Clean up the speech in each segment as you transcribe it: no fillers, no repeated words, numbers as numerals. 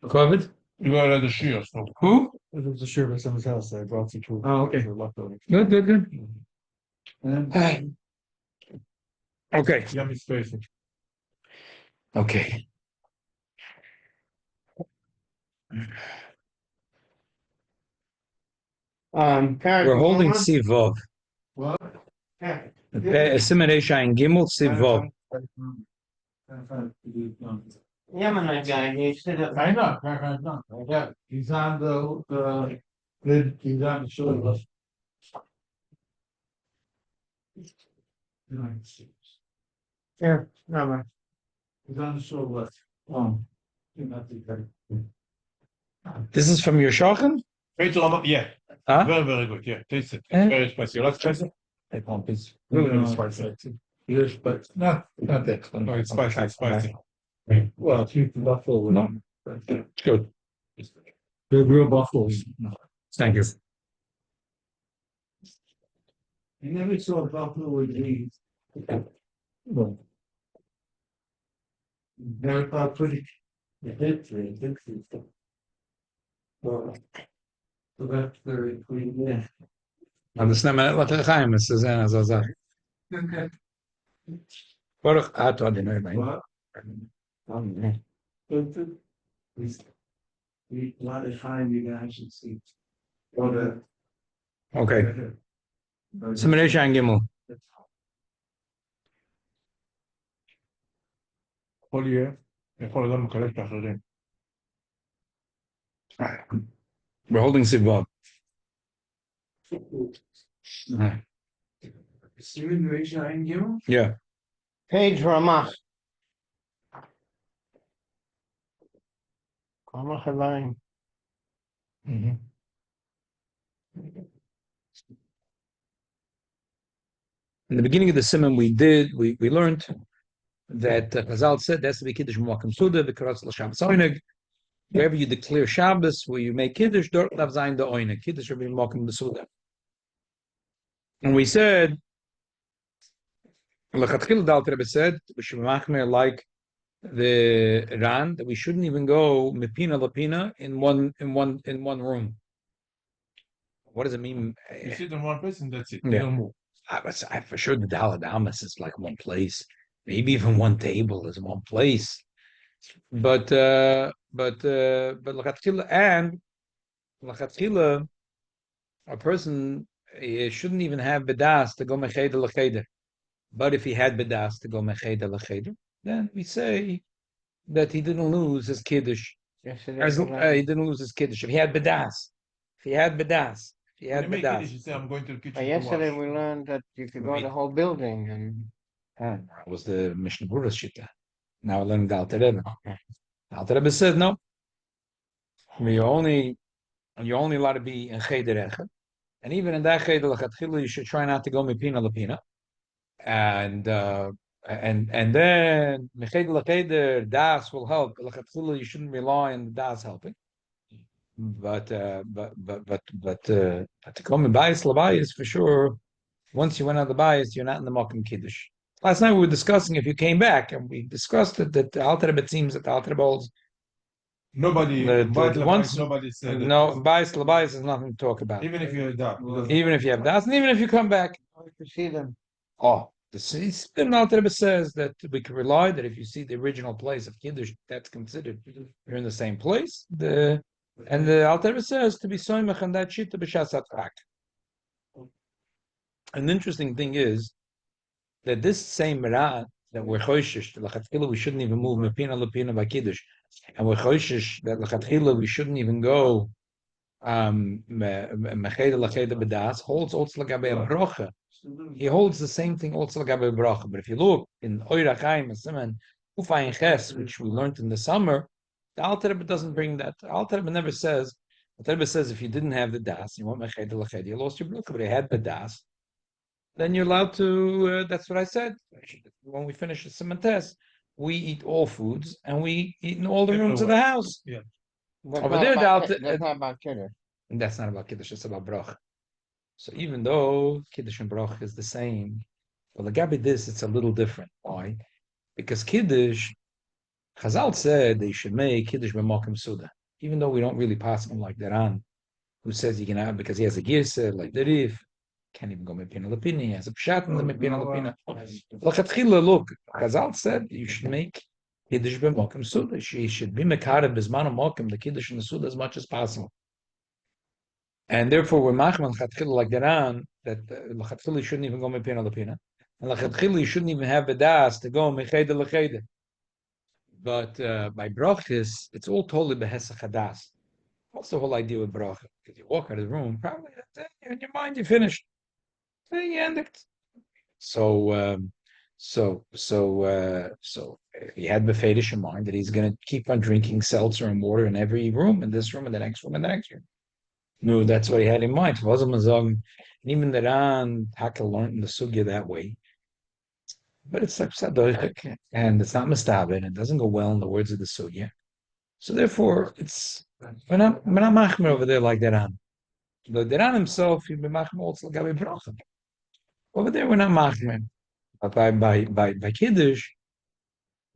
COVID? You got the shiur. So. Who? It was a shiur at someone's house. I brought some food. Oh, okay. Leftovers. Good, good, good. And Okay. Yummy space. Okay. We're holding Sivov. what? Siman Reisha and Gimel Sivov. Yeah, man, guy, he said that. I know. Yeah, he's on the he's on the shore list. Yeah, no, man. He's on the shore list. This is from your shochan? Yeah. Huh? Very, very good. Yeah. Taste it. Eh? Very spicy. You like spicy? Take one piece. Really, really spicy. Yes, but not that. No, it's spicy. It's spicy. Well, it's the buffalo. No. It's good. They're real buffaloes. Thank you. You never saw a buffalo with these. No. Never thought pretty. Well, so that's very clean, yeah. Aber das nehmen wir nicht geheim, es ist eine so Sache. Okay. Baruch Atah Adonai Eloheinu. What? We a lot of time you guys should see. Okay. Siman Reisha and Gimel. כל יהיה. יכול אדם לקלט את האחרים. We're holding Sivov. Siman Reisha and Gimel? Yeah. Page Ramach. Ramach Halayim. In the beginning of the Siman we learned that Chazal said that's to be Kiddush M'wakim Seudah, because L'Shabbos Oineg. Wherever you declare Shabbos, where you make Kiddush, dort lav zayin the Oineg. Kiddush will be M'wakim Seudah. And we said, L'chatchil the Alter Rebbe said, we should be machmer like the Ran, that we shouldn't even go mipina lapina in one room. What does it mean? You sit in one place and that's it. Yeah. You don't move. I for sure the Daled Amas is like one place. Maybe even one table is one place. But l'chatchila and l'chatchila, a person shouldn't even have bedas to go mecheder l'cheder. But if he had bedas to go mecheder l'cheder, then we say that he didn't lose his kiddush. He didn't lose his kiddush. If he had bedas, When you make Kiddush, you say, I'm going to the kitchen to Yesterday wash. we learned that you could go the whole building and. That was the Mishnah Berurah's shita. Now we're learning the Alter Rebbe. The Alter Rebbe said no. You're only allowed to be in cheder echad, and even in that cheder l'chatchila you should try not to go mipina lapina, and then mecheder l'cheder das will help. L'chatchila you shouldn't rely on the das helping, but to go mibayis labayis for sure. Once you went out the bayis, you're not in the mokum kiddush. Last night we were discussing if you came back, and we discussed it that the Alter Rebbe seems that the Alter Rebbe holds Nobody said no bias labias is nothing to talk about. Even if you have that. Even if you have das, and even if you come back. To see them. Oh, the Alter Rebbe says that we can rely that if you see the original place of Kiddush, that's considered you're in the same place. And the Alter Rebbe says to be soymach on that shit to be shasat rak. An interesting thing is that this same Ra that we're choishish, l'chatchila we shouldn't even move mepina lepina by Kiddush, and we're choishish that l'chatchila we shouldn't even go mecheda l'cheda b'das, holds also l'gabe a brocha. He holds the same thing also l'gabe a brocha. But if you look in Oira Chaim and Siman Ufayin Ches, which we learned in the summer, the Alter Rebbe doesn't bring that. The Alter Rebbe never says. The Alter Rebbe says if you didn't have the das, you want mecheda l'cheda, you lost your brocha. But you had the das, then you're allowed to, that's what I said. When we finish the Siman Tes, we eat all foods, and we eat in all the rooms of the house. Yeah. Over there, That's not about Kiddush. And that's not about Kiddush, it's about Brach. So even though Kiddush and Brach is the same, well, Gabi this, it's a little different. Why? Because Kiddush, Chazal said they should make Kiddush b'makom Seudah, even though we don't really pass him like that on. Who says you can have because he has a girsa like the Rif, can't even go mepina lapina. He has a pshat in the mepina lapina. Look, Chazal said you should make Kiddush b'makom Seudah. She should be mekarev b'zman mokim the Kiddush and the Seudah as much as possible. And therefore, we're machman lechatchila like that on that lechatchila shouldn't even go mepina lapina, and lechatchila you shouldn't even have bedas to go mecheda lecheda. But by brachis, it's all totally behesach hadas. What's the whole idea with bracha? Because you walk out of the room, probably that's it. In your mind, you're finished. Then you end it. So he had befedish in mind that he's going to keep on drinking seltzer and water in every room, in this room, and the next room, and the next room. No, that's what he had in mind. And even the Ran Hakel learned in the sugya that way. But it's like sadoichik, and it's not mistabed, and it doesn't go well in the words of the sugya. So therefore, we're not machmer over there like that on. The Ran himself, he'd be machmer also like bracha. Over there, we're not machmer. But by Kiddush,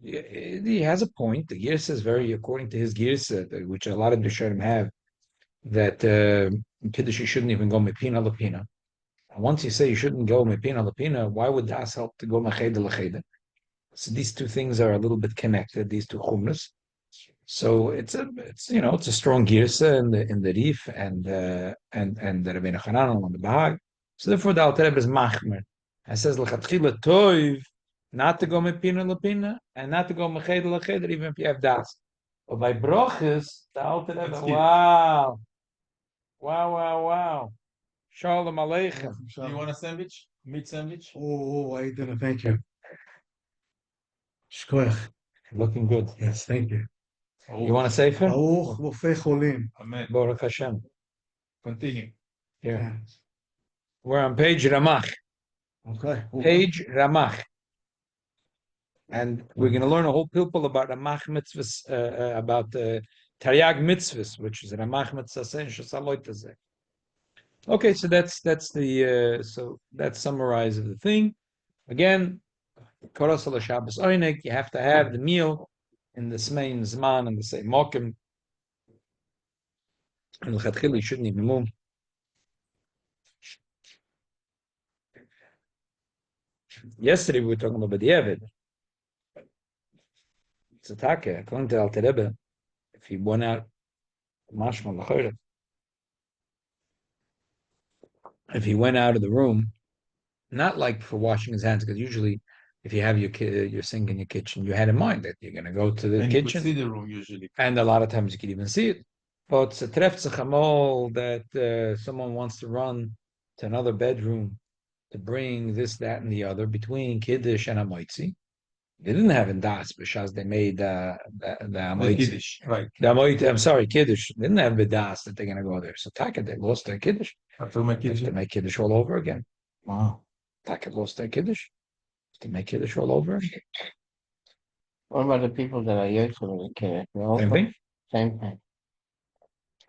he has a point. The Girsa is very according to his Girsa, which a lot of Rishonim have, that Kiddush you shouldn't even go mepina lapina. And once you say you shouldn't go mepina lapina, why would das help to go mecheda lecheda? So these two things are a little bit connected. These two chumras. So it's a strong girsa in the Rif and the Rabbeinu Hanan on the Bahag. So therefore the Alter Rebbe is machmer. And says lechatchila toiv not to go mepina lapina and not to go mecheda lecheda even if you have das. But by brochus the Alter Rebbe, wow. Shalom Aleichem. Do you want a sandwich? Meat sandwich? Oh, I didn't. Thank you. Shkoyach. Looking good. Yes, thank you. You want a sefer? Baruch Rofei Cholim. Amen. Baruch Hashem. Continue. Here. We're on page Ramach. Okay. Page Ramach. And we're going to learn a whole pilpul about Ramach mitzvahs, about Taryag mitzvahs, which is Ramach mitzvahs and Shasaloy Tazeh. Okay, so that's summarize of the thing. Again, Korosal Shabbos Oinek, you have to have the meal in the same Zman and the same Mokim. And L'chatchil, you shouldn't even move. Yesterday we were talking about the Evid. It's a take, according to Alter Rebbe, if he went out, mashma l'choreh, if he went out of the room, not like for washing his hands, because usually if you have your sink in your kitchen, you had in mind that you're going to go to the And kitchen. you could see the room usually. And a lot of times you can even see it. But it's a treftzechamol that someone wants to run to another bedroom to bring this, that, and the other between Kiddush and Amoitzi. They didn't have in Das because they made the Amoitzi. Kiddush, right. The Amoitzi, I'm sorry, Kiddush. They didn't have the Das that they're going to go there. So Taka, they lost their Kiddush. Have to make They have Kiddush. to make Kiddush all over again. Wow. Taka lost their Kiddush. To make Kiddush all over again. What about the people that are used to the Kiddush? Same thing? Same thing.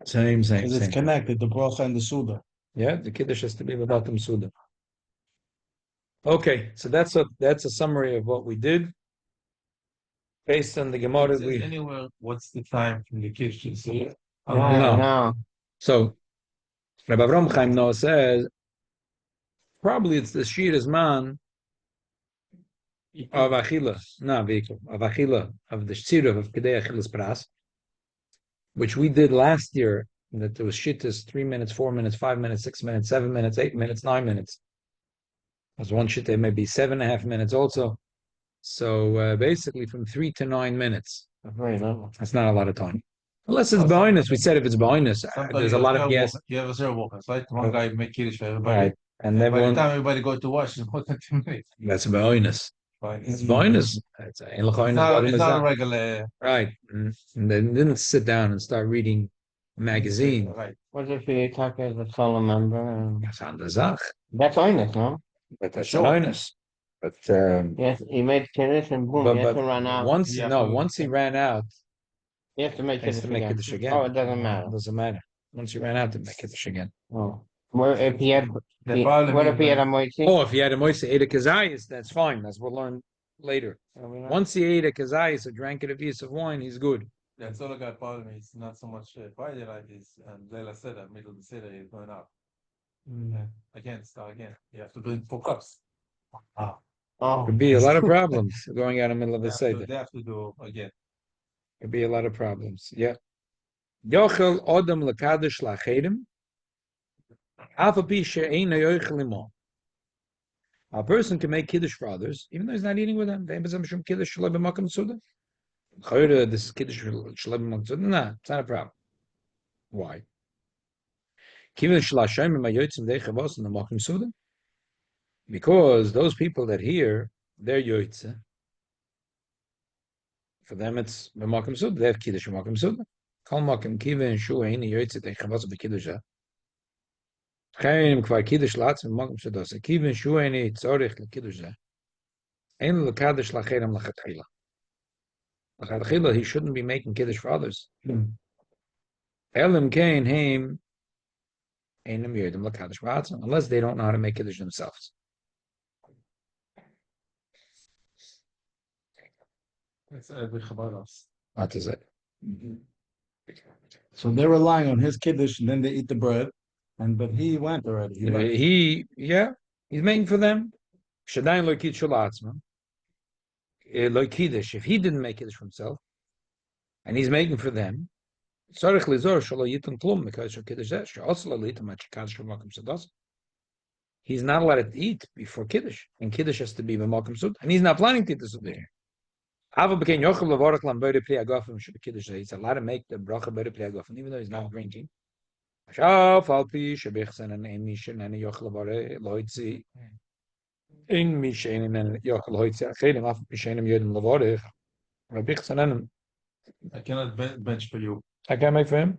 Same. Because it's connected, the bracha and the Seudah. Yeah, the Kiddush has to be without the Seudah. Okay, so that's a summary of what we did. Based on the Gemara, Anywhere, what's the time from the Kiddush to Seudah? No. So Rabbi Avram Chaim Noah says probably it's the Shira's man of Achila, of Achila, of the Shira of Kedei Achilas Pras, which we did last year. That there was shittas 3 minutes, 4 minutes, 5 minutes, 6 minutes, 7 minutes, 8 minutes, 9 minutes. There's one shitta maybe 7.5 minutes also. So basically from 3 to 9 minutes. Very little. That's not a lot of time. Unless it's bonus. We said if it's bonus, there's a lot of gas. You have a zero walkers, right? One guy make Kiddush for everybody. Right. And By everyone, the time everybody go to wash, it's more than 2 minutes. that's bonus. Right. It's bonus. It's not a regular. Right. And they didn't sit down and start reading a magazine. Right. What if you talk as a solo member? That's on the Zach. That's honest, no? But that's bonus. But Yes, he made Kiddush and boom, he has to run out. once he ran out, He has to make he has Kiddush to make again. Kiddush again. Oh, it doesn't matter. It doesn't matter. Once he ran out, to make Kiddush again. Oh. Well, if he had, The problem what if he had a is moitzi? Oh, if he had a moise Eda Kazayas, that's fine. That's what we'll learn later. Once he ate a kazayis or drank a piece of wine, he's good. Yeah, it's all I got bothering me. It's not so much Friday like this, and Leila said that middle of the city is going up. Again, start again. You have to drink 4 cups. Oh, Could be a lot of problems going out in the middle of the Seder. They have to do again. Could be a lot of problems. Yeah. Yochel odem lekadosh lachedim. Alpha pi she'eino yochel imo. A person can make kiddush for others, even though he's not eating with them. They have some kiddush shalom b'makom suda. This kiddush shalom b'makom suda. Nah, it's not a problem. Why? Because those people that hear, they're yoitze. For them, it's b'makom suda. They have kiddush b'makom suda. Kol makom kivin shu eini yoitze techavos b'kiddush. Chaim kvar kiddush latz b'makom suda. So kivin shu eini tzorich l'kiddush. Ein l'kadosh lachedim lachatchila. Lachatchila, he shouldn't be making kiddush for others. Elim kain heim einem yodim l'kadosh b'atzim, unless they don't know how to make kiddush themselves. It's every Chabad. What is it? So they're relying on his kiddush, and then they eat the bread. But he went already. He's making for them. Shadayin lo kid shulatzman. Lo kiddush. If he didn't make kiddush for himself, and he's making for them, tzarich lizor shalo yitum klum because kiddush that also litam machikadosh b'makom sudas. He's not allowed to eat before kiddush, and kiddush has to be b'makom sud, and he's not planning to eat this over here. Ava became yochel levorach lam b'rei pri agafim should be kiddush. He's allowed to make the bracha b'rei pri agafim, even though he's not drinking. Shaf alpi shebichsen and ein mishen and yochel levorach loitzi. In mishen and yochel loitzi. Chedim af mishenim yodim levorach. Rabichsen and I cannot bench for you. I can't make for him.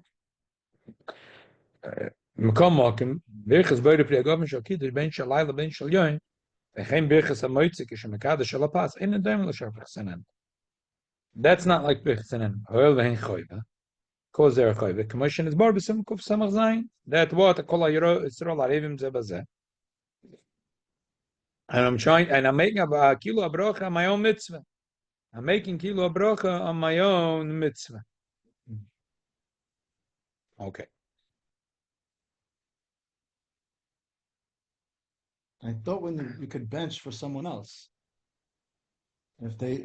Mekom makim birchas b'rei pri agafim shal kiddush ben shalayla ben shal yoin. V'chein birchas hamoitzi kishemekadosh shal apas ein adem l'sharbichsen. That's not like birchsen. Hoel v'hen choyva. Cause they're a choyva. Commission is bar b'sim kuf samach zayin. That what kol ha'yiro Yisrael arevim ze bazeh. And I'm making a kilo of brocha on my own mitzvah. I'm making kilo of brocha on my own mitzvah. Okay. I thought when you could bench for someone else, if they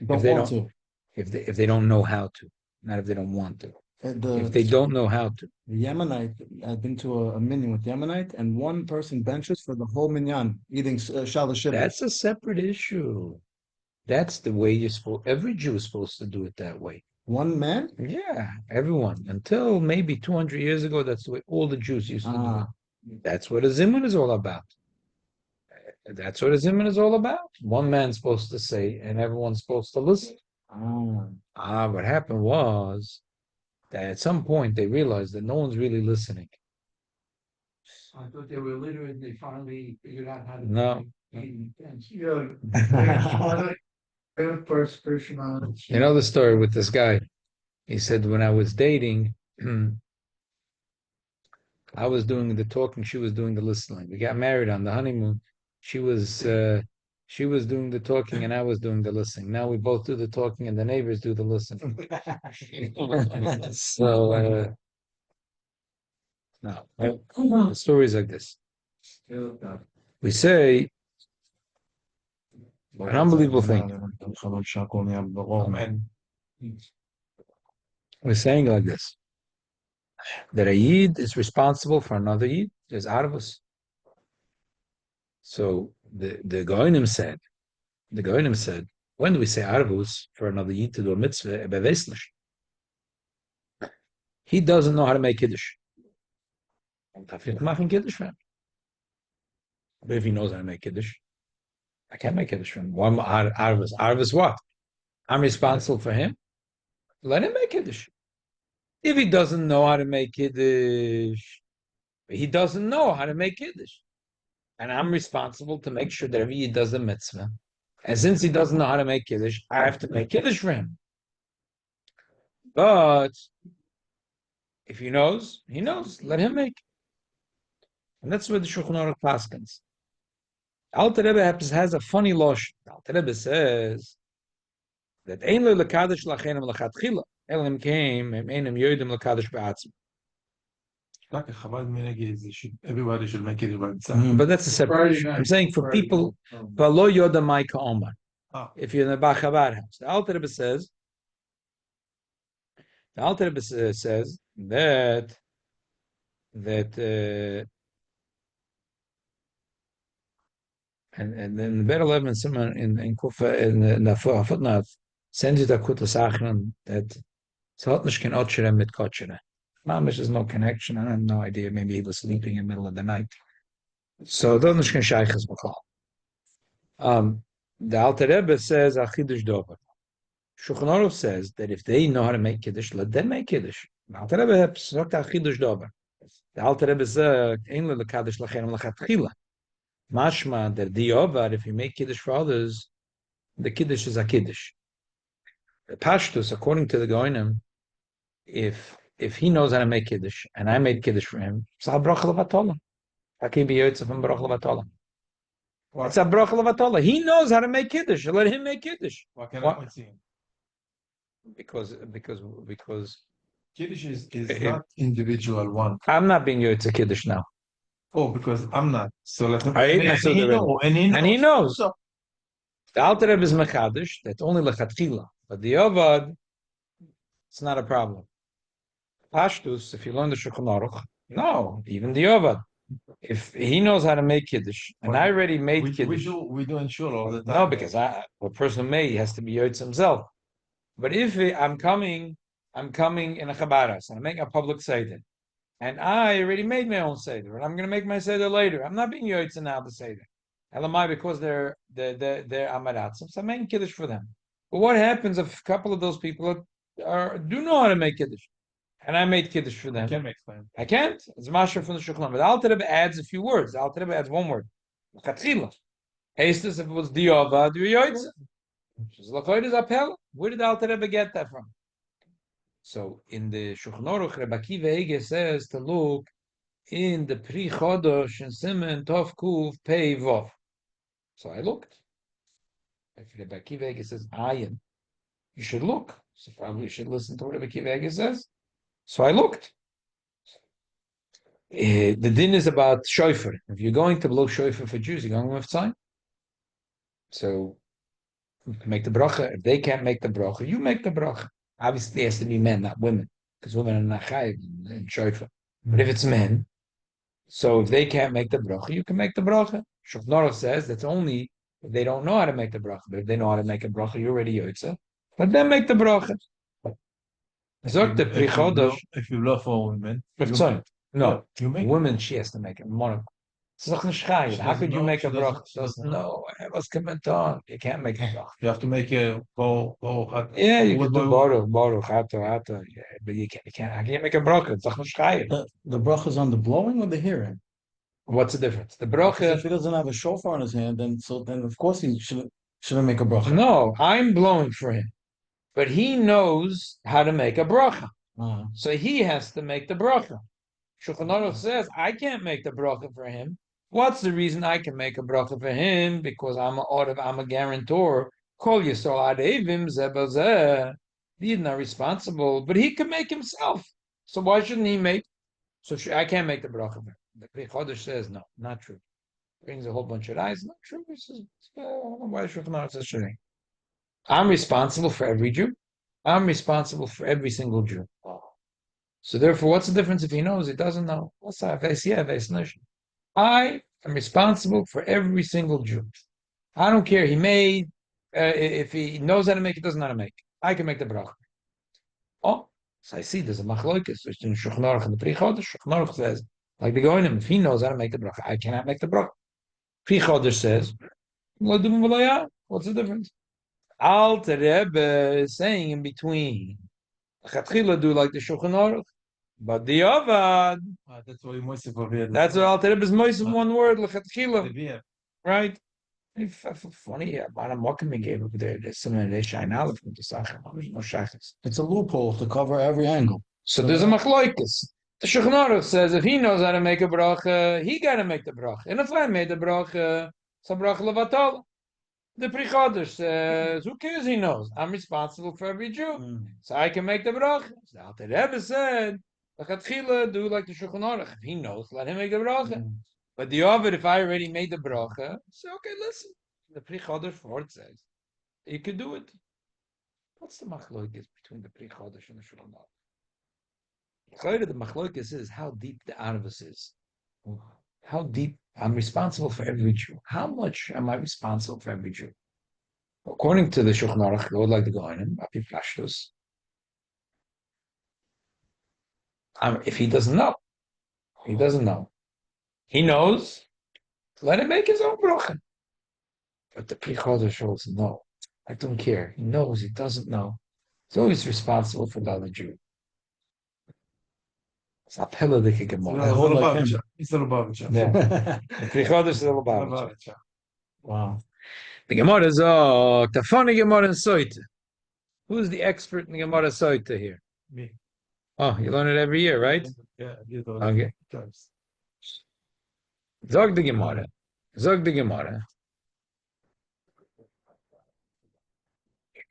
don't want to. If they don't know how to, not if they don't want to. If they don't know how to. The Yemenite, I've been to a minyan with Yemenite, and one person benches for the whole minyan, eating Seudah Shiur. That's a separate issue. That's the way you're supposed. Every Jew is supposed to do it that way. One man? Yeah, everyone. Until maybe 200 years ago, that's the way all the Jews used to do it. That's what a zimun is all about. That's what a zimun is all about. One man's supposed to say, and everyone's supposed to listen. What happened was that at some point they realized that no one's really listening. I thought they were literate. They finally figured out how to. No. First person on. You know the story with this guy. He said when I was dating, I was doing the talking, she was doing the listening. We got married on the honeymoon. She was doing the talking and I was doing the listening. Now we both do the talking and the neighbors do the listening. So no, the story is like this. We say an unbelievable thing. We're saying like this, that a Yid is responsible for another Yid. There's Arvus. So the Goinim said, when do we say Arvus for another Yid to do a mitzvah? He doesn't know how to make Kiddush. But if he knows how to make Kiddush, I can't make Kiddush for him. One Arvus. Arvus what? I'm responsible for him. Let him make Kiddush. If he doesn't know how to make Kiddush, he doesn't know how to make Kiddush. And I'm responsible to make sure that every Yid does a mitzvah. And since he doesn't know how to make Kiddush, I have to make Kiddush for him. But if he knows, let him make. And that's where the Shulchan Aruch paskins. Alter Rebbe has a funny losh. Alter Rebbe says that ein lo lekadosh lachenem lechatchila. Elim came and einem yodim lekadosh be'atzim. Like a Chabad minhag is everybody should make it by themselves. But that's a separate issue. I'm saying for people, v'lo yoda mai ka'omar. Ah. If you're in the Bachabad house, the Alter Rebbe says that and then the Better 11 someone in Kufa in the footnote sends you the Kutas Achron that Tzotnish can Otcherem mit Kotcherem. Mamish is no connection. I have no idea. Maybe he was sleeping in the middle of the night. So Tzotnish can Shaychas B'chal. The Alter Rebbe says Achidush Dover. Shulchan Aruch says that if they know how to make Kiddush, let them make Kiddush. The Alter Rebbe sagt Achidush Dover. The Alter Rebbe says Ein le Kadosh Lachenem Lechatchila. Mashma that Diovar, if you make Kiddush for others, the Kiddush is a Kiddush. The Pashtus, according to the Goinim, if he knows how to make Kiddush, and I made Kiddush for him, it's a bracha levatola. Hakib Yotzef and bracha levatola. It's a bracha levatola. He knows how to make Kiddush. Let him make Kiddush. Why can't I see him? Because Kiddush is not individual one. I'm not being Yotzef Kiddush now. Oh, because I'm not. So let him. And he knows. So, the Alter Rebbe is mechadish. That's only lechatchila. But the Yovad, it's not a problem. Pashtus, if you learn the Shulchan Aruch, no, even the Yovad. If he knows how to make Kiddush, and I already made Kiddush. We do ensure all the time. No, because a person who made, he has to be Yotz himself. But if I'm coming in a Chabaras, and I'm making a public Seder, and I already made my own Seder, and I'm going to make my Seder later. I'm not being Yotz now the Seder. Elamai, because they're Amaratzim, so I'm making Kiddush for them. But what happens if a couple of those people do know how to make Kiddush? And I made Kiddush for them. I can't make fun. I can't. It's Masher from the Shulchan. But the Alter Rebbe adds a few words. The Alter Rebbe adds one word. Chatchila. Hastus, if it was Diova, do Yoitza. Where did the Alter Rebbe get that from? So in the Shulchan Aruch, Rebbe Akiva Eiger says to look in the Pri Chodosh and Simen Tov Kuv Pei Vov. So I looked. If Rebbe Akiva Eiger says Ayin, you should look. So probably you should listen to what Rebbe Akiva Eiger says. So I looked. The din is about shofar. If you're going to blow shofar for Jews, you're going with time. So make the bracha. If they can't make the bracha, you make the bracha. Obviously, it has to be men, not women, because women are not chayiv in shofar. But if it's men, so if they can't make the bracha, you can make the bracha. Shulchan Aruch says that's only if they don't know how to make the bracha. But if they know how to make a bracha, you're already yotza. But then make the bracha. If you blow for women, no, you make women, she has to make it. How could you make a bracha? No, it was commented. You can't make a bracha. You have to make a bo. Yeah, you can do baruch, hato. Yeah, but you can't. I can't make a bracha. The bracha is on the blowing or the hearing? What's the difference? The Because bracha. if he doesn't have a shofar in his hand, then of course he shouldn't make a bracha. No, I'm blowing for him, but he knows how to make a bracha, so he has to make the bracha. Shulchan Aruch says I can't make the bracha for him. What's the reason I can make a bracha for him? Because I'm a guarantor. Kol Yisrael Adevim Zebazeh. He's not responsible, but he can make himself. So why shouldn't he make? So I can't make the bracha for him. The Pri Chodesh says no, not true. Brings a whole bunch of eyes. Not true. He says, why Shulchan Aruch says true? I'm responsible for every Jew. I'm responsible for every single Jew. So therefore, what's the difference if he knows? He doesn't know. I am responsible for every single Jew. I don't care. He made, if he knows how to make it, doesn't know how to make. I can make the bracha. Oh, so I see there's a machloikis, which in Shulchan Aruch and the Pri Chodesh, Shulchan Aruch says, like the Goinim, if he knows how to make the bracha, I cannot make the bracha. Pri Chodesh says, what's the difference? Alter Rebbe is saying in between. Chatchila do like the Shulchan Aruch, but the Avad. That's what Moisef over here. That's what Alter Rebbe is Moisef one word lechatchila, right? Funny, about a mocking gave up there. There's some of they shine out from the Sachem. No shachas. It's a loophole to cover every angle. So there's a machloikus. The Shulchan Aruch says if he knows how to make a bracha, he got to make the bracha. And if I made the bracha, So bracha levatala. The Pri Chodesh says, who cares? He knows. I'm responsible for every Jew, so I can make the bracha. So the Alter Rebbe said, "Lachatchila, do like the Shulchan Aruch. If he knows, let him make the bracha." But the Ovid, if I already made the bracha, say, okay, listen. The Pri Chodesh for it says you could do it. What's the machlokes between the Pri Chodesh and the Shulchan Aruch? The machlokes is how deep the Arvus is. How deep I'm responsible for every Jew. How much am I responsible for every Jew? According to the Shulchan Aruch, I would like to go on him. If he doesn't know, he doesn't know. He knows. Let him make his own bracha. But the Pri Chodesh holds no. I don't care. He knows. He doesn't know. He's always responsible for the other Jew. It's not Pella the Gemara. hold like him. It's a Lubavitcher. Yeah. The Pri Chodesh is a Lubavitcher. Wow. The Gemara is the funny Gemara in Seudah. Who's the expert in the Gemara Seudah here? Me. Oh, you learn it every year, right? Yeah, you do. Okay. Times. Zog the Gemara. Zog the Gemara.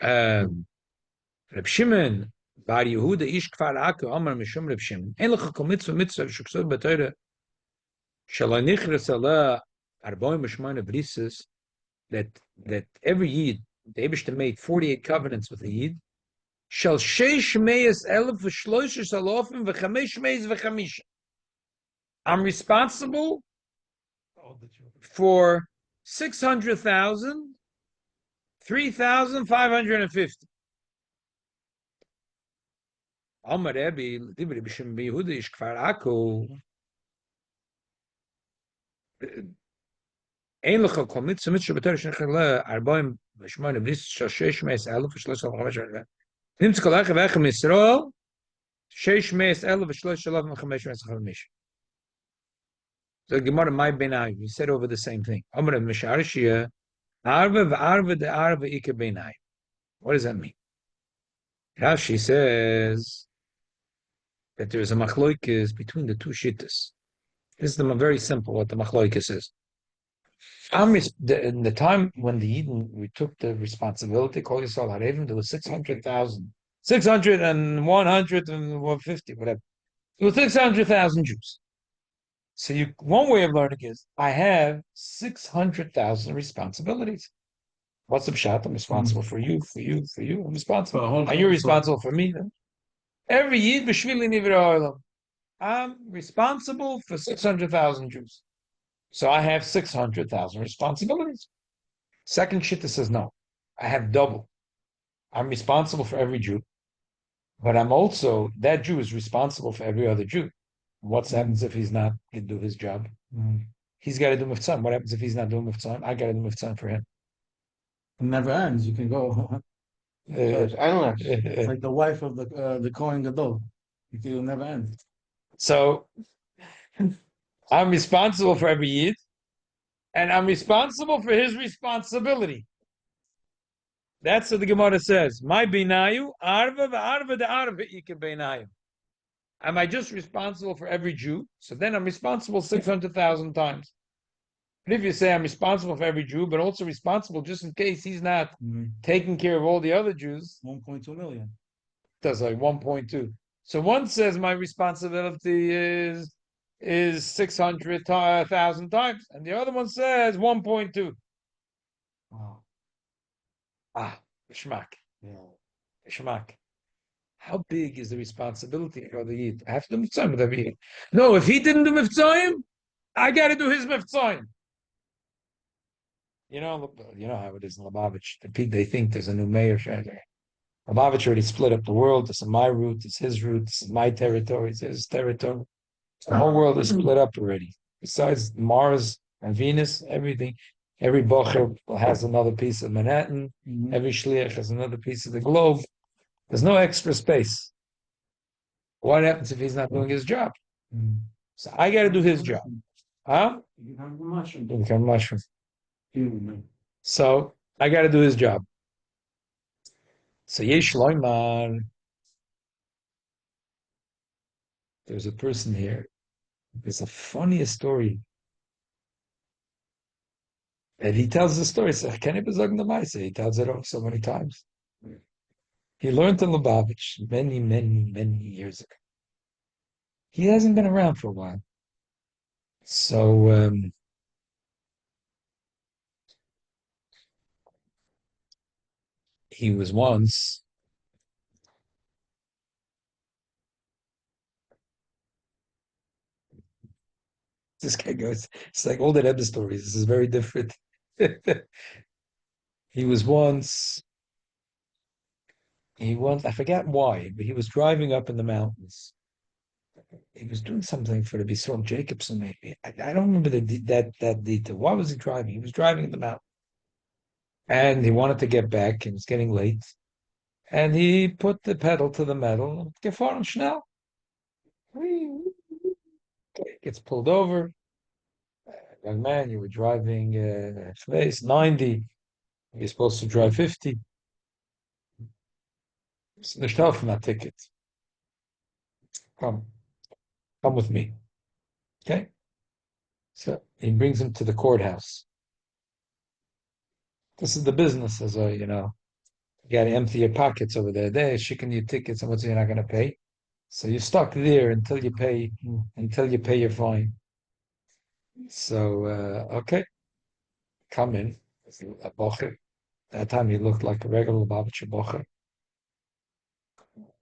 Reb Shimon Bar Yehuda Ish Kfar Akko Amar Mishum Reb Shimon. Ein lecha kol mitzvah shuksod b'Torah shelo nichras ala arboim u'shmona brises that every Yid the Eibishter made 48 covenants with the Yid. Shel sheish meyes elef v'shloishes alofim v'chamesh meyes v'chamisha. I'm responsible for 600,000, 3,550. Amar Rebbe, Rebbe B'Shem Yehuda Ish Kfar Akko. Ein lecha kol mitzvah b'Torah shenichla arbaim v'shmona bris sheish meis elef v'shlosh alav v'chamesh. Nimtz kol echa v'echa Yisrael sheish meis elef v'shlosh alav v'chamesh v'chamesh. So Gemara my benai, we said over the same thing. Amar Misharishia arva v'arva de arva ike benai. What does that mean? Rashi says that there is a machloikis between the two shittas. This is very simple what the machloikis is. In the time when the Eden we took the responsibility, Kol Yisrael Harevim, there was 600,000, 600 and 100 and 150, whatever. There was 600,000 Jews. So one way of learning is I have 600,000 responsibilities. What's the pshat? I'm responsible for you, for you, for you. I'm responsible. Are you responsible for me then? Every Yid b'shvili nivra olam. I'm responsible for 600,000 Jews. So I have 600,000 responsibilities. Second shitta says no. I have double. I'm responsible for every Jew, but I'm also, that Jew is responsible for every other Jew. What happens if he's not going to do his job? He's got to do miftzam. What happens if he's not doing miftzam? I got to do miftzam for him. It never ends. You can go. It's endless. It's like the wife of the Kohen Gadol. It will never end. So I'm responsible for every Yid, and I'm responsible for his responsibility. That's what the Gemara says. My benayu arva v'arva de arva ike benayu. Am I just responsible for every Jew? So then I'm responsible 600,000 times. But if you say I'm responsible for every Jew, but also responsible just in case he's not taking care of all the other Jews, 1.2 million. That's like 1.2. So one says my responsibility is 600,000 times, and the other one says 1.2. Wow. Shmak. Yeah. Shmak. How big is the responsibility of the Yid? I have to do mitzvah with every Yid. No, if he didn't do mitzvah, I got to do his mitzvah. You know how it is in Lubavitch. They think there's a new mayor. Lubavitch already split up the world. This is my route. This is his route. This is my territory. This is his territory. The whole world is split up already. Besides Mars and Venus, everything. Every bocher has another piece of Manhattan. Every shliach has another piece of the globe. There's no extra space. What happens if he's not doing his job? So I got to do his job. Huh? You become a mushroom. You become a mushroom. Human. So I got to do his job. So Yesh Loimar. There's a person here. There's a funniest story. And he tells the story. So Kenny Bezog the Maisa. He tells it over so many times. He learned in Lubavitch many, many, many years ago. He hasn't been around for a while. So he was once. This guy goes, it's like all the Rebbe stories. This is very different. He was once, I forget why, but he was driving up in the mountains. He was doing something for the Bisron Jacobson, maybe. I don't remember that detail. Why was he driving? He was driving in the mountain. And he wanted to get back, and it's getting late. And he put the pedal to the metal. Gefahren schnell. Gets pulled over. Young man, you were driving 90. You're supposed to drive 50. It's nicht helfen, that ticket. Come with me. Okay? So he brings him to the courthouse. This is the business, as you got to empty your pockets over there. They're shaking your tickets, and what's you're not going to pay. So you're stuck there until you pay your fine. So okay, come in. A bocher. That time he looked like a regular Lubavitcher bocher.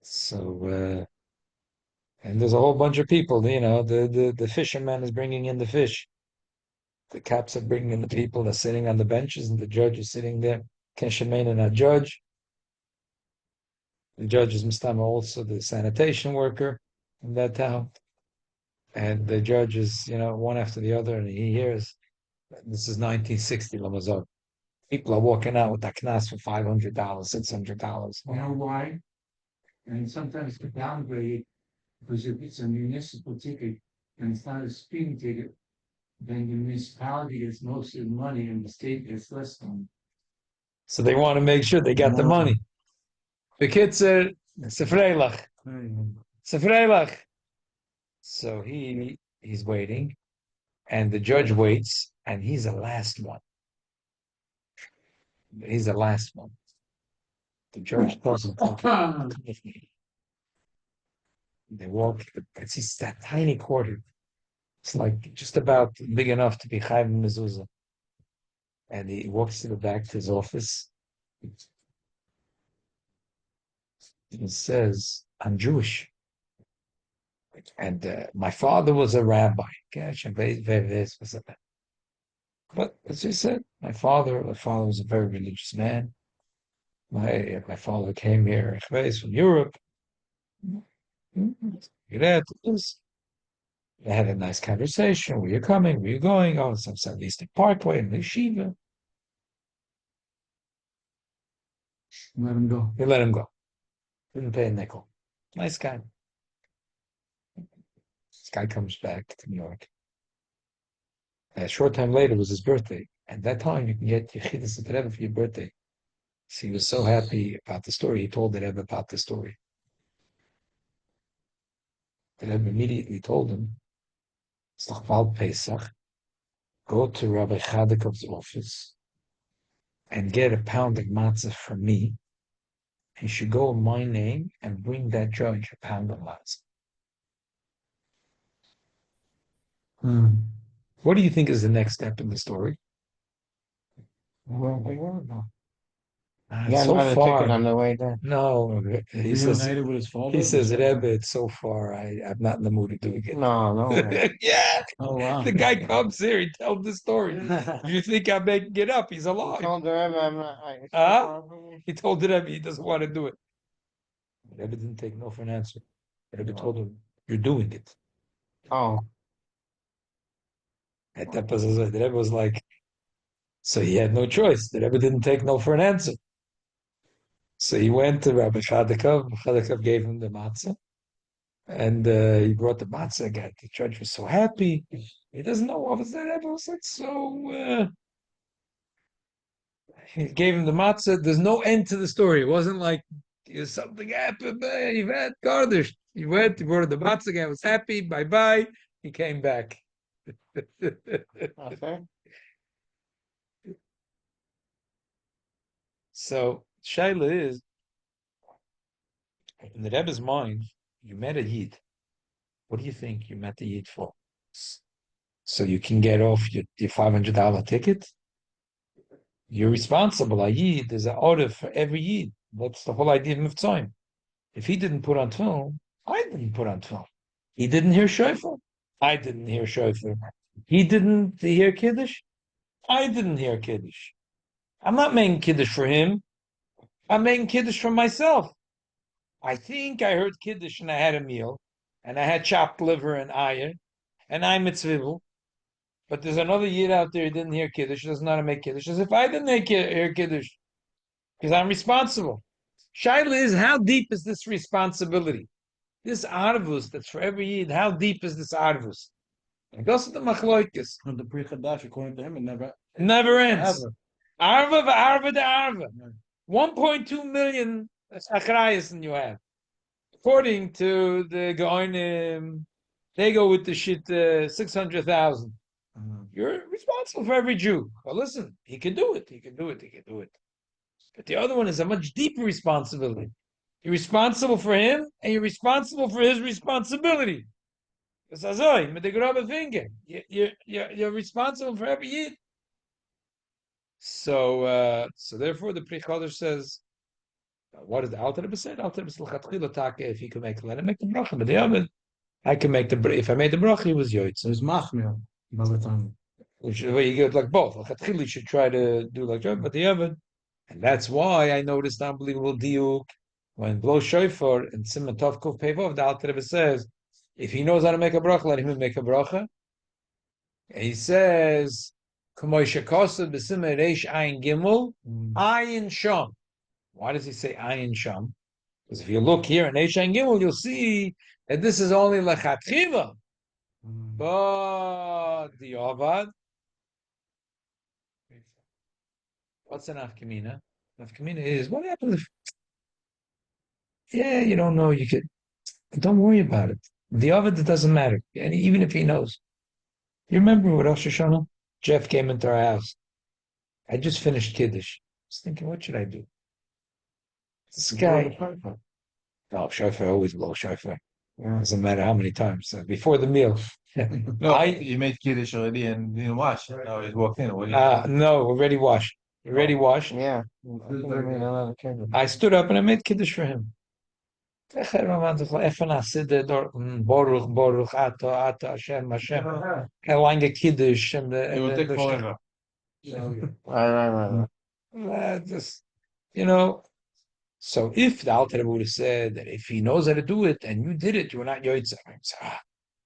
So and there's a whole bunch of people. The fisherman is bringing in the fish. The cops are bringing in the people. They're sitting on the benches, and the judge is sitting there. Keshemen and a judge. The judge is Mustama, also the sanitation worker in that town. And the judge is, one after the other, and he hears, this is 1960, Lamazon. People are walking out with that knas for $500, $600. You know why? And sometimes to downgrade, because if it's a municipal ticket and it's not a speeding ticket, then the municipality gets most of the money and the state gets less money. So they want to make sure they got the money. The kid said, Sefreilach. Sefreilach. So he's waiting, and the judge waits, and he's the last one. He's the last one. The judge doesn't come with me. They walk. It's that tiny quarter. It's like just about big enough to be Chayv Mezuzah. And he walks to the back to his office. He says, "I'm Jewish, and my father was a rabbi." But as he said, my father was a very religious man. My father came here from Europe. They had a nice conversation. Where you coming? Where you going? Oh, some Southeastern Parkway in the yeshiva. Let him go. He let him go. Didn't pay a nickel. Nice guy. This guy comes back to New York. A short time later was his birthday. At that time, you can get Yechidus at Rebbe for your birthday. So he was so happy about the story. He told the Rebbe about the story. The Rebbe immediately told him, Stachval Pesach, go to Rabbi Chadekov's office and get a pound of matzah from me. He should go in my name and bring that judge a pound of matzah. What do you think is the next step in the story? Where we were now. It's so far. Ticket on the way there. No, he says, Reunited with his father. Rebbe, it's so far. I'm not in the mood to do it. No. Yeah. Oh wow. The guy comes here, he tells the story. You think I'm making it up? He's I alive. told the Rebbe I'm not. He told the Rebbe he doesn't want to do it. The Rebbe didn't take no for an answer. The Rebbe told him, "You're doing it." Oh, At that point, the Rebbe was like, so he had no choice. The Rebbe didn't take no for an answer. So he went to Rabbi Chadekov. Chadekov gave him the matzah. And he brought the matzah again. The judge was so happy. He doesn't know what was that. Rebbe was like, so he gave him the matzah. There's no end to the story. It wasn't like something happened. You've had garnish. He went, he brought the matzah again, was happy. Bye-bye. He came back. okay. So Shaila is, in the Rebbe's mind, you met a Yid. What do you think you met the Yid for? So you can get off your $500 ticket? You're responsible. A Yid is an order for every Yid. That's the whole idea of Mitzvah. If he didn't put on film, I didn't put on film. He didn't hear shofar. I didn't hear shofar. He didn't hear Kiddush. I didn't hear Kiddush. I'm not making Kiddush for him. I'm making Kiddush for myself. I think I heard Kiddush and I had a meal, and I had chopped liver and iron, and I'm mitzvah. But there's another Yid out there who didn't hear Kiddush, doesn't know how to make Kiddush. As if I didn't hear Kiddush, because I'm responsible. Shaila is, how deep is this responsibility? This arvus that's for every Yid, how deep is this arvus? It goes to the machloikis. And the Pri Chadash, according to him, it Never ends. Ever. Arva, arva, the arva. 1.2 million achrayas you have. According to the Gaonim, they go with the shit 600,000. You're responsible for every Jew. Well, listen, he can do it. He can do it. He can do it. But the other one is a much deeper responsibility. You're responsible for him, and you're responsible for his responsibility. You're responsible for every Yid. So therefore, the Pri Chodesh says, what does the Alter Rebbe say? The Alter Rebbe says, if he could make, let him make the bracha. But the other, I can make the bracha. If I made the bracha, he was yoitz. It was machmir another time. Which is where you get like both. You should try to do like that, but the other, and that's why I noticed unbelievable diuk when blow shofar and Simon Tov Kuf Pevov. The Alter Rebbe says, if he knows how to make a bracha, let him make a bracha. And he says, Kamoisha Kosa B'Simon Reish Ayin Gimel Ayin Sham. Why does he say Ayin Sham? Because if you look here in Reish Ayin Gimel, you'll see that this is only Lechatchiva. But the Avad, what's an Afkamina? Afkamina is, what happens if, you don't know, you could, don't worry about it. The Avad, it doesn't matter. And even if he knows. You remember with Rosh Hashanah? Jeff came into our house. I just finished Kiddush. I was thinking, what should I do? This guy. No, shofar, always blow shofar. Doesn't matter how many times. Before the meal. No, you made Kiddush already and didn't wash. Now he walked in. No, already washed. Already washed. Yeah. I stood up and I made Kiddush for him. Baruch, Baruch, Ato, Hashem, Hashem. I like a Kiddush and It will take forever. Right. Just, so if the Alter Rebbe would have said that if he knows how to do it and you did it, you're not yoitza.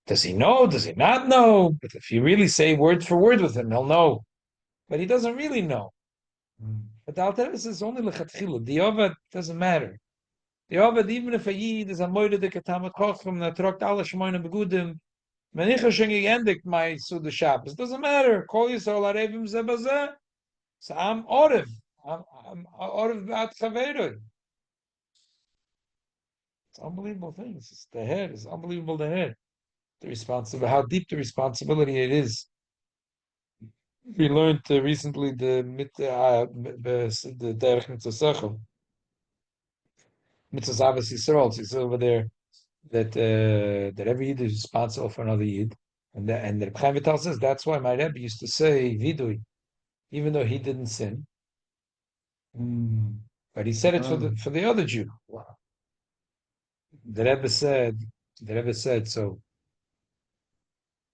Does he know? Does he not know? But if you really say word for word with him, he'll know. But he doesn't really know. But the Alter Rebbe says only lechatchila. The Yovad doesn't matter. The Yovad, even if a Yid is a moide de katamat chochem that trokt alle shmoyne begudim, menicha shengi endigt my Seudah Shabbos. Doesn't matter. Kol Yisrael arevim zebazeh. So I'm orev. I'm orev b'at chaveroi. It's unbelievable things. It's the head. It's unbelievable. The head. The responsibility. How deep the responsibility it is. We learned recently the derech mitzvah mitzvah Zavas Yisrael. It's over there that every Yid is responsible for another Yid, and the Chaim Vital says that's why my Rebbe used to say vidui, even though he didn't sin, but he said it for the other Jew. The Rebbe said so.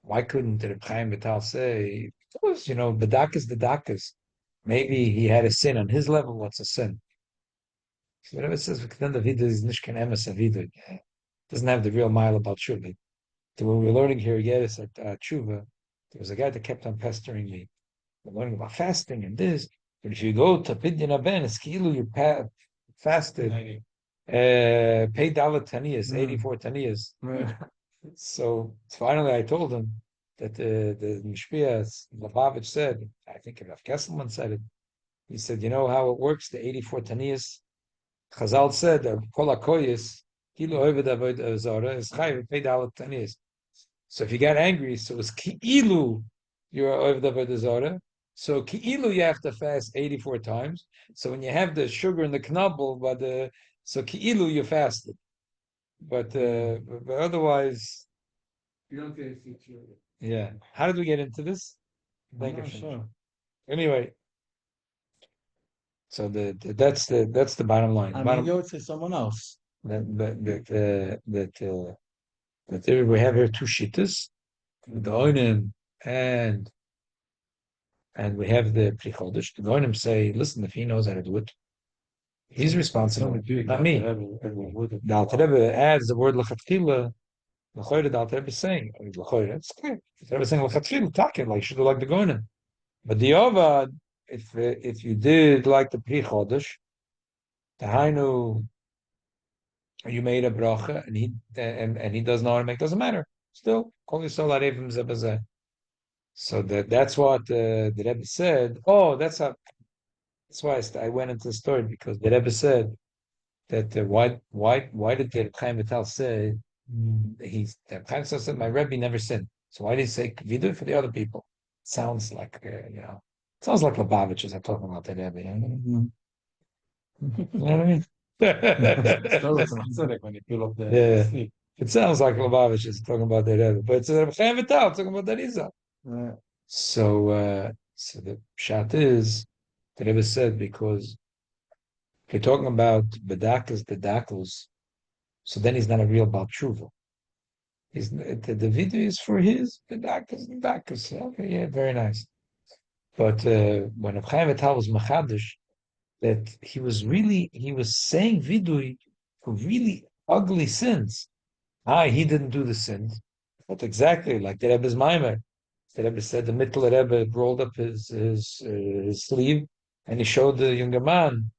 Why couldn't the Chaim Vital say? Because bedakas the dakas. Maybe he had a sin on his level. What's a sin? So the Rebbe says doesn't have the real mile about tshuva. So when we're learning here yes at tshuva, there was a guy that kept on pestering me. We're learning about fasting and this. But if you go to Pidyon Aben, it's kilu you fasted. Paid dalat taniyas, 84 taniyas. So finally, I told him that the Mishpia Lubavitch said, I think Rav Kesselman said it. He said, you know how it works? The 84 taniyas. Chazal said that kol hakoyis kilu oved avodah zara is chayiv paid dalat taniyas. So if you got angry, so it's kilu you're oved avodah zara, So ki'ilu you have to fast 84 times. So when you have the sugar and the knubbel, so ki'ilu you fasted. But otherwise, You don't get a feature. yeah. How did we get into this? I'm not sure. Anyway, so that's the bottom line. I Bottom, mean, you to someone else. that there we have here two shittas, the oinim and we have the Pri Chodesh. The oinim say, listen, if he knows how to do it, he's responsible, not me. The Alter Rebbe adds the word lechatchila. L'choyre, the Alter Rebbe is saying, l'choyre, it's clear. The Rebbe is saying lechatchila, takin, like should do like the goyim. But the Yovad, if you did like the Pri Chodesh, the Hainu, you made a bracha, and he doesn't know how to make, doesn't matter. Still, kol yisrael arevim zeh b'zeh. So that's what the Rebbe said. Oh, that's why I went into the story, because the Rebbe said that why did the Chaim Vital say the Chaim Vital said my Rebbe never sinned. So why did he say vidu for the other people? Sounds like sounds like Lubavitchers are talking about the Rebbe. You know what I mean? Still, it's an acidic when you peel off the sleeve. It sounds like Lubavitchers talking about the Rebbe, but it's Chaim Vital talking about the Rizal. Right. So the pshat is the Rebbe said, because if you're talking about bedakas, bedakos, so then he's not a real Baal Tshuva. The video is for his bedakas, bedakas. Okay, yeah, very nice. But when Reb Chaim Vital was machadish, that he was saying vidui for really ugly sins. He didn't do the sins, but exactly like the Rebbe's Maimer. The Rebbe said the Mittler Rebbe rolled up his sleeve, and he showed the younger man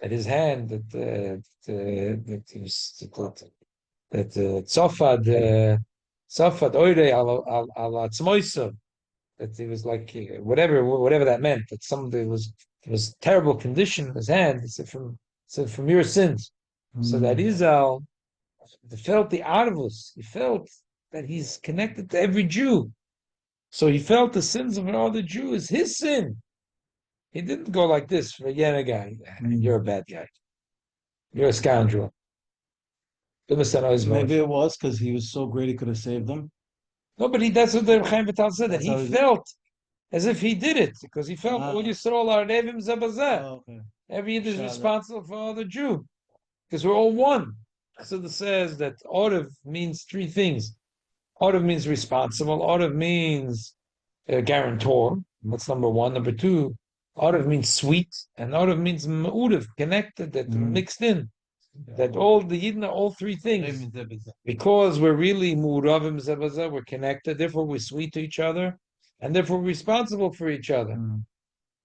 at his hand that he was that tzofad oire al atzmoisav, that he was like whatever that meant, that somebody was terrible condition in his hand. He said from your sins. So that Izal felt the arvus. He felt that he's connected to every Jew. So he felt the sins of another Jew is his sin. He didn't go like this for a guy. You're a bad guy. You're a scoundrel. Maybe it was because he was so great he could have saved them. No, but that's what the Chaim Vital said, that That's how he he- felt as if he did it, because he felt all Yisrael are Revim Zabazeh. Oh, okay. Every Yid is Shalom. responsible for the Jew, because we're all one. So it says that Orev means three things. Orev means responsible. Orev means guarantor. That's number one. Number two, Orev means sweet, and Orev means ma'urev, connected, that mixed in. That all the Yidden are all three things. Because we're really mu'uravim zebazeh, we're connected, therefore we're sweet to each other, and therefore we're responsible for each other.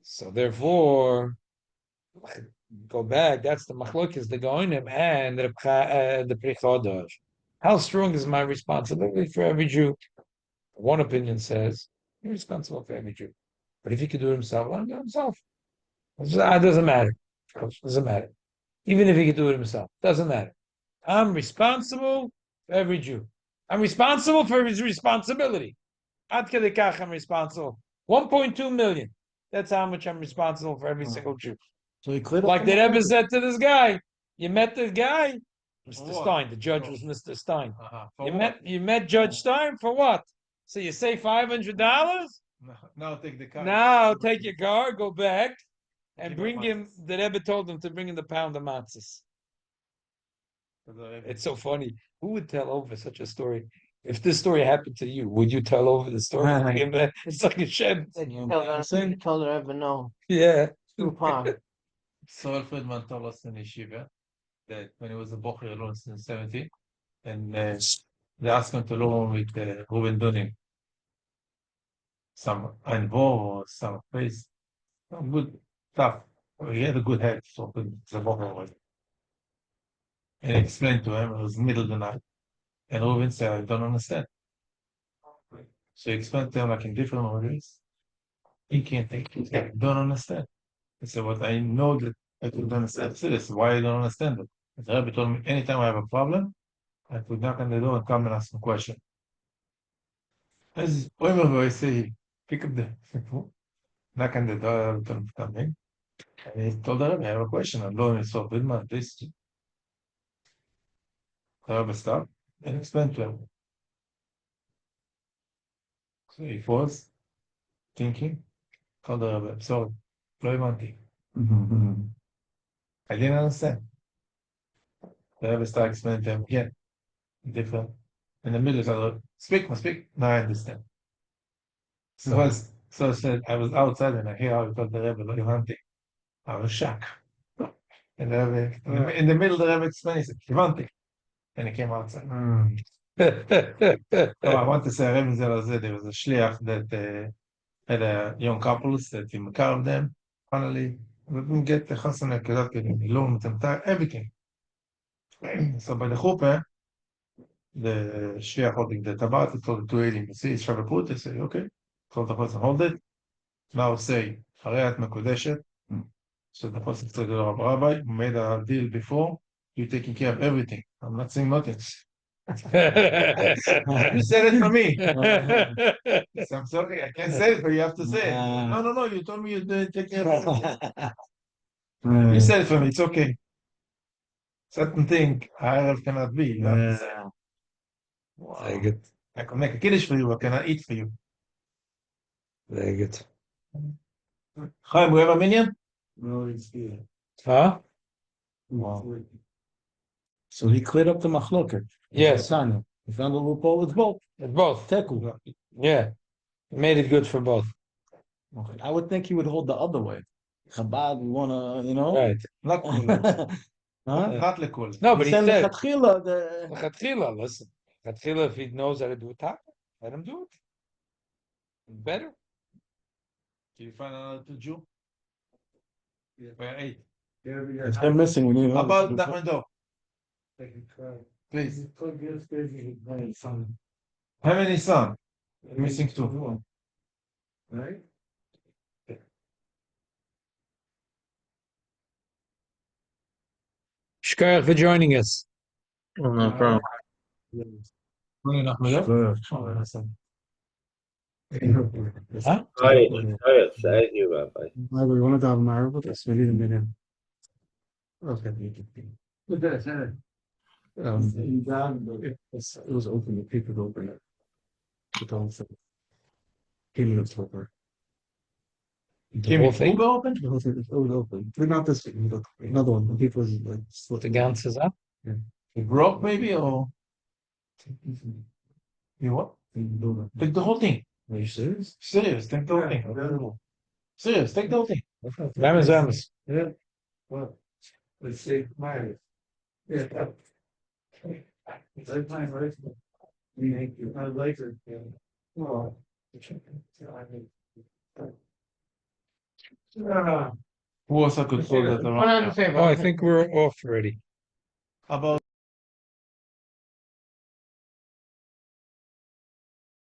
So therefore, go back, that's the machlokes, the goinim, and the Pri Chodesh. How strong is my responsibility for every Jew? One opinion says, you're responsible for every Jew. But if he could do it himself, let him do it himself. It doesn't matter. It doesn't matter. Even if he could do it himself, doesn't matter. I'm responsible for every Jew. I'm responsible for his responsibility. Ad kedei kach I'm responsible. 1.2 million. That's how much I'm responsible for every single Jew. So he cleared Like up the the Rebbe said to this guy, you met this guy, Mr. what? Stein. The judge was Mr. Stein. For You what? met Judge Stein for what? So you say $500? Now take the car. Now take your car, go back, and Give bring him him. matzahs. The Rebbe told him to bring him the pound of matzahs. It's so funny. Who would tell over such a story? If this story happened to you, would you tell over the story? It's like a shed. He told her ever no. Yeah. Saul Friedman told us in yeshiva that when he was a bocher alone in 70, and they asked him to learn with Ruben Dunning. Some Anvo or some face. Some good stuff. He had a good head, so the bocher was. And he explained to him, it was middle of the night. And Ruben said, I don't understand. So he explained to him like in different ways. He can't take it. I don't understand. He said, what I know that I could understand. I said, this is why I don't understand it. The Rebbe told me, anytime I have a problem, I could knock on the door and come and ask a question. As I say, pick up the phone. knock on the door, to come in. And he told the Rebbe, I have a question. I'm learning so Vidman, this. The Rebbe stopped and explained to him. So he was thinking, told the Rebbe, sorry, לא הבנתי. I didn't understand. The Rebbe started explaining to him again, different. In the middle, so speak. Now I understand. So I said, I was outside and I hear how he told the Rebbe, לא הבנתי. I was shocked. And the Rebbe, in the middle, the Rebbe explained, he said, הבנתי. And he came outside. So I want to say, Rebbe said there was a shliach that had a young couples that he carved them. Finally, we didn't get the chasana kedat everything. So by the chuppah, the shliach holding the tabat, told the two elim, see, it's Shabbat, they say, okay. Told the person, hold it. Now say, Harayat Mekudeshet. So the person said, Rabbi, we made a deal before, you're taking care of everything. I'm not saying nothing. You said it for me. So I'm sorry, I can't say it, but you have to say it. No, you told me you take care of everything. You said it for me, it's okay. Certain thing, I cannot be. You have to say. Wow. Very good. I can make a Kiddush for you, I cannot eat for you. Very good. Chaim, we have a minion? No, it's here. Huh? Wow. So he cleared up the machloket. Yes. He found a loophole with both. It's both. Teku. Yeah. Made it good for both. Okay. I would think he would hold the other way. Chabad, we wanna, Right. Not cool. Huh? Not cool. No, but he said, Lechatchila, the Lechatchila, listen. Lechatchila, if he knows how to do it, let him do it. Better. Can you find another Jew? Yeah. We're 8. if they're missing, we need How another. about that window? Please. How many sons? Missing 2. Right? Shkoyach for joining us. No problem. Huh? Thank you, Rabbi. We wanted to have an hour with us. We need a minute. Okay. But that's it. It was open. The people open it. It also came in October. The whole thing? open? It was open. But not this week. Another one. The people was like split. The Gans is up. It broke maybe or you what? Take the whole thing. Are you serious? Serious, take the whole thing. Serious, take the whole thing. Ramazans. Yeah. Well, let's say mine. Yeah. That's mine, right? Thank you. I like it. Well. Who else I could call that around? Oh, I think we're off already. About